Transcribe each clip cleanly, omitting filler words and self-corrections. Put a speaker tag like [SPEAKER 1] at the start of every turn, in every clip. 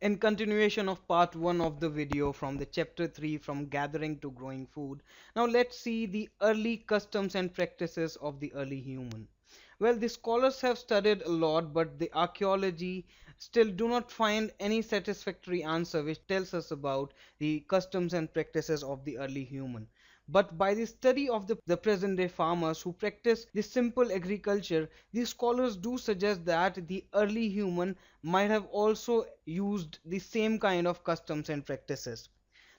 [SPEAKER 1] In continuation of part 1 of the video from the chapter 3 from gathering to growing food, now let's see the early customs and practices of the early human. Well, the scholars have studied a lot, but the archaeology still do not find any satisfactory answer which tells us about the customs and practices of the early human. But by the study of the present day farmers who practice the simple agriculture, these scholars do suggest that the early human might have also used the same kind of customs and practices.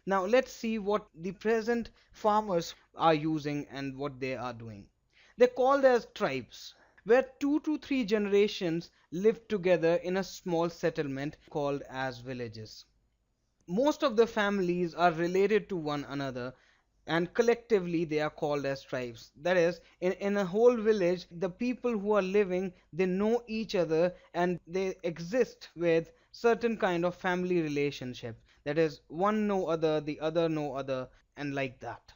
[SPEAKER 1] Now let's see what the present farmers are using and what they are doing. They're called as tribes, where 2 to 3 generations live together in a small settlement called as villages. Most of the families are related to one another, and collectively they are called as tribes. That is, in a whole village, the people who are living, they know each other and they exist with certain kind of family relationship. That is, one know other, the other know other, and like that.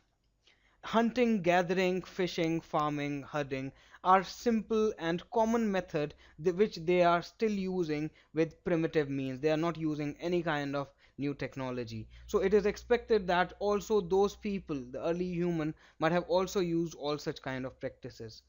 [SPEAKER 1] Hunting, gathering, fishing, farming, herding are simple and common method which they are still using with primitive means. They are not using any kind of new technology. So it is expected that also those people, the early human, might have also used all such kind of practices.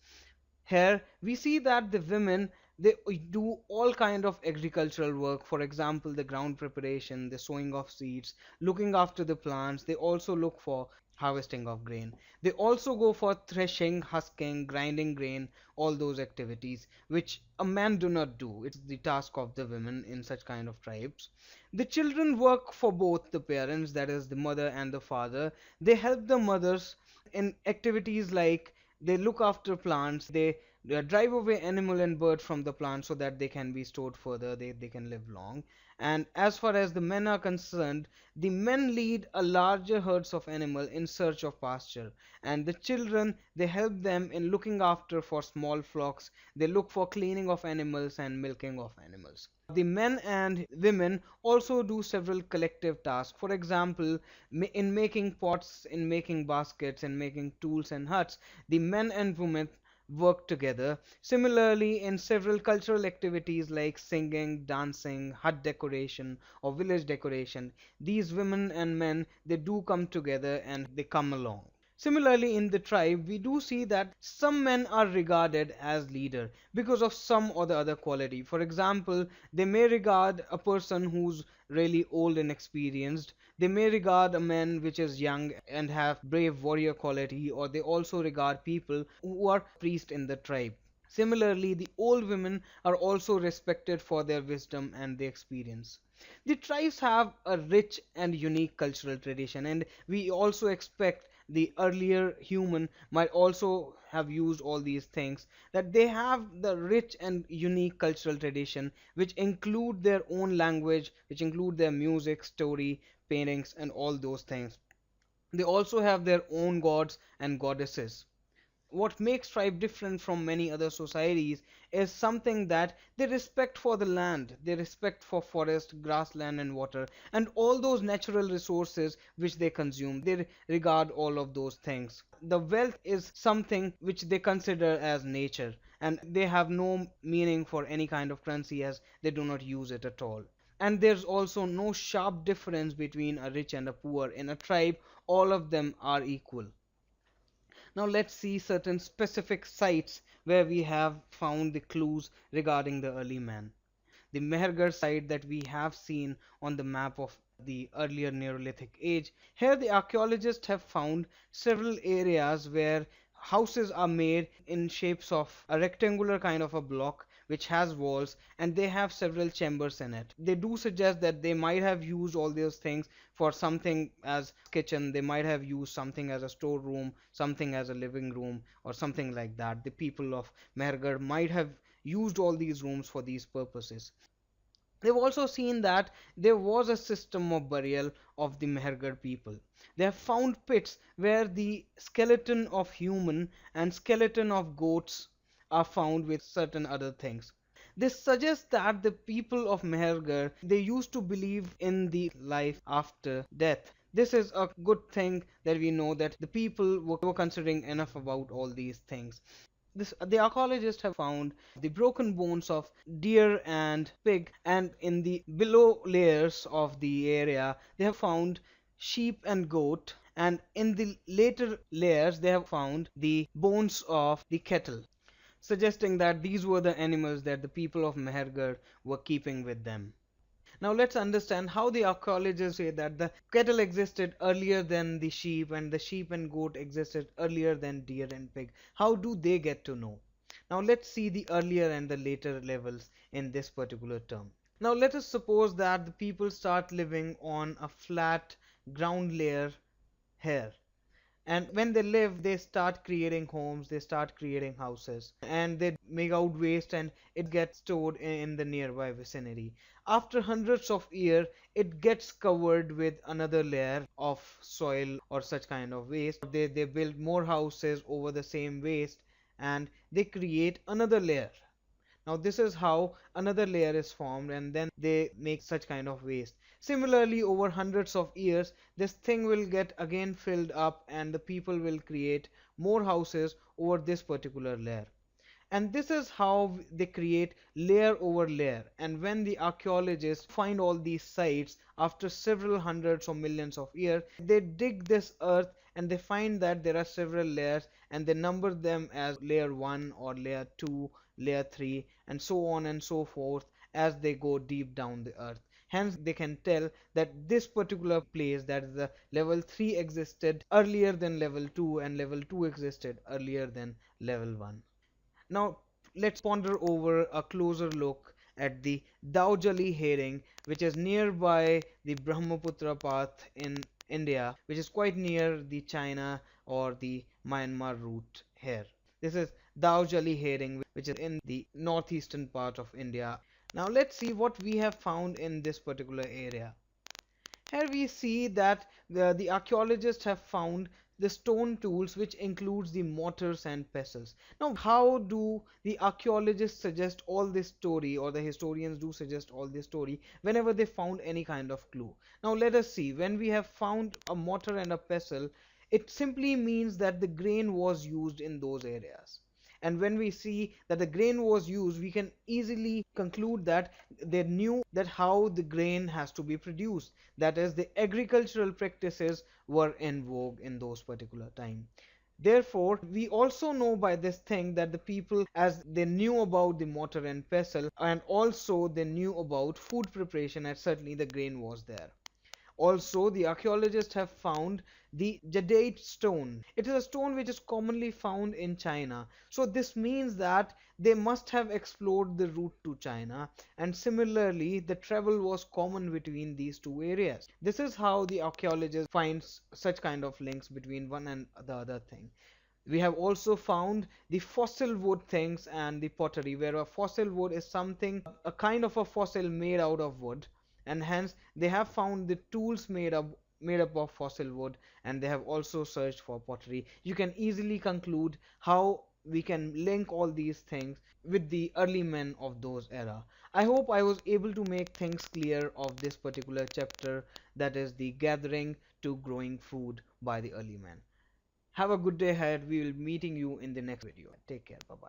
[SPEAKER 1] Here we see that the women, they do all kind of agricultural work. For example, the ground preparation, the sowing of seeds, looking after the plants. They also look for harvesting of grain. They also go for threshing, husking, grinding grain, all those activities which a man do not do. It's the task of the women in such kind of tribes. The children work for both the parents, that is the mother and the father. They help the mothers in activities like they look after plants, they drive away animal and bird from the plant so that they can be stored further, they can live long. And as far as the men are concerned, the men lead a larger herds of animal in search of pasture, and the children, they help them in looking after for small flocks. They look for cleaning of animals and milking of animals. The men and women also do several collective tasks. For example, in making pots, in making baskets, in making tools and huts, the men and women work together. Similarly, in several cultural activities like singing, dancing, hut decoration, or village decoration, these women and men, they do come together and they come along. Similarly, in the tribe, we do see that some men are regarded as leader because of some or the other quality. For example, they may regard a person who's really old and experienced. They may regard a man which is young and have brave warrior quality, or they also regard people who are priest in the tribe. Similarly, the old women are also respected for their wisdom and their experience. The tribes have a rich and unique cultural tradition, and we also expect the earlier human might also have used all these things, that they have the rich and unique cultural tradition which include their own language, which include their music, story, paintings, and all those things. They also have their own gods and goddesses. What makes tribe different from many other societies is something that they respect for the land, they respect for forest, grassland, and water, and all those natural resources which they consume. They regard all of those things. The wealth is something which they consider as nature, and they have no meaning for any kind of currency as they do not use it at all. And there's also no sharp difference between a rich and a poor. In a tribe, all of them are equal. Now let's see certain specific sites where we have found the clues regarding the early man. The Mehergarh site that we have seen on the map of the earlier Neolithic age. Here the archaeologists have found several areas where houses are made in shapes of a rectangular kind of a block which has walls, and they have several chambers in it. They do suggest that they might have used all those things for something as kitchen, they might have used something as a storeroom, something as a living room, or something like that. The people of Mehergarh might have used all these rooms for these purposes. They've also seen that there was a system of burial of the Mehergarh people. They have found pits where the skeleton of human and skeleton of goats are found with certain other things. This suggests that the people of Mehergarh, they used to believe in the life after death. This is a good thing that we know that the people were considering enough about all these things. The archaeologists have found the broken bones of deer and pig, and in the below layers of the area they have found sheep and goat, and in the later layers they have found the bones of the cattle, suggesting that these were the animals that the people of Mehergarh were keeping with them. Now let's understand how the archaeologists say that the cattle existed earlier than the sheep, and the sheep and goat existed earlier than deer and pig. How do they get to know? Now let's see the earlier and the later levels in this particular term. Now let us suppose that the people start living on a flat ground layer here, and when they live they start creating homes, they start creating houses, and they make out waste and it gets stored in the nearby vicinity. After hundreds of years it gets covered with another layer of soil or such kind of waste. They build more houses over the same waste, and they create another layer. Now this is how another layer is formed, and then they make such kind of waste. Similarly, over hundreds of years, this thing will get again filled up, and the people will create more houses over this particular layer. And this is how they create layer over layer. And when the archaeologists find all these sites after several hundreds or millions of years, they dig this earth and they find that there are several layers, and they number them as layer 1 or layer 2, layer 3, and so on and so forth as they go deep down the earth. Hence they can tell that this particular place, that is the level 3, existed earlier than level 2, and level 2 existed earlier than level 1. Now let's ponder over a closer look at the Daujali herring, which is nearby the Brahmaputra path in India, which is quite near the China or the Myanmar route here. This is Daujali herring, which is in the northeastern part of India. Now let's see what we have found in this particular area. Here we see that the archaeologists have found the stone tools, which includes the mortars and pestles. Now how do the archaeologists suggest all this story, or the historians do suggest all this story, whenever they found any kind of clue? Now let us see. When we have found a mortar and a pestle, it simply means that the grain was used in those areas. And when we see that the grain was used, we can easily conclude that they knew that how the grain has to be produced. That is, the agricultural practices were in vogue in those particular time. Therefore, we also know by this thing that the people, as they knew about the mortar and pestle, and also they knew about food preparation, and certainly the grain was there. Also, the archaeologists have found the jadeite stone. It is a stone which is commonly found in China. So this means that they must have explored the route to China, and similarly the travel was common between these two areas. This is how the archaeologists find such kind of links between one and the other thing. We have also found the fossil wood things and the pottery, where a fossil wood is something, a kind of a fossil made out of wood, and hence they have found the tools made up of fossil wood, and they have also searched for pottery. You can easily conclude how we can link all these things with the early men of those era. I hope I was able to make things clear of this particular chapter, that is the gathering to growing food by the early men. Have a good day ahead. We will be meeting you in the next video. Take care. Bye bye.